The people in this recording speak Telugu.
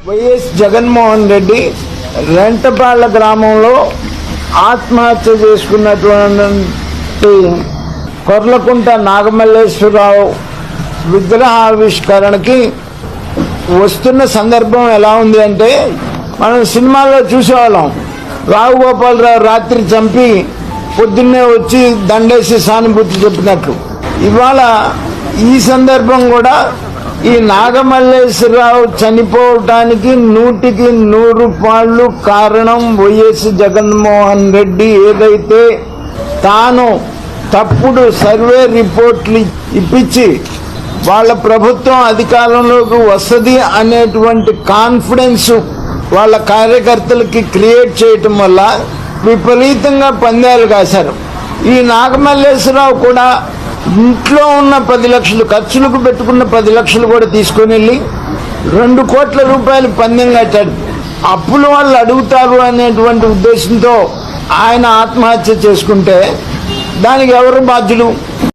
వైఎస్ జగన్మోహన్ రెడ్డి రెంటపాళ్ల గ్రామంలో ఆత్మహత్య చేసుకున్నటువంటి కొర్లకుంట నాగమల్లేశ్వరరావు విగ్రహావిష్కరణకి వస్తున్న సందర్భం ఎలా ఉంది అంటే, మనం సినిమాల్లో చూసేవాళ్ళం. రావుగోపాలరావు రాత్రి చంపి పొద్దున్నే వచ్చి దండేసి సానుభూతి చెప్పినట్లు ఇవాళ ఈ సందర్భం కూడా ఈ నాగమల్లేశ్వరరావు చనిపోవటానికి 100% కారణం వైఎస్ జగన్మోహన్ రెడ్డి ఏదైతే తాను తప్పుడు సర్వే రిపోర్ట్లు ఇప్పించి వాళ్ళ ప్రభుత్వం అధికారంలోకి వస్తుంది అనేటువంటి కాన్ఫిడెన్స్ వాళ్ళ కార్యకర్తలకి క్రియేట్ చేయటం వల్ల విపరీతంగా పందాలు కాశారు. ఈ నాగమల్లేశ్వరరావు కూడా ఇంట్లో ఉన్న 10 లక్షలు ఖర్చులకు పెట్టుకున్న 10 లక్షలు కూడా తీసుకుని వెళ్ళి 2 కోట్ల రూపాయలు పందెం కట్టాడు. అప్పులు వాళ్ళు అడుగుతారు అనేటువంటి ఉద్దేశంతో ఆయన ఆత్మహత్య చేసుకుంటే దానికి ఎవరు బాధ్యులు?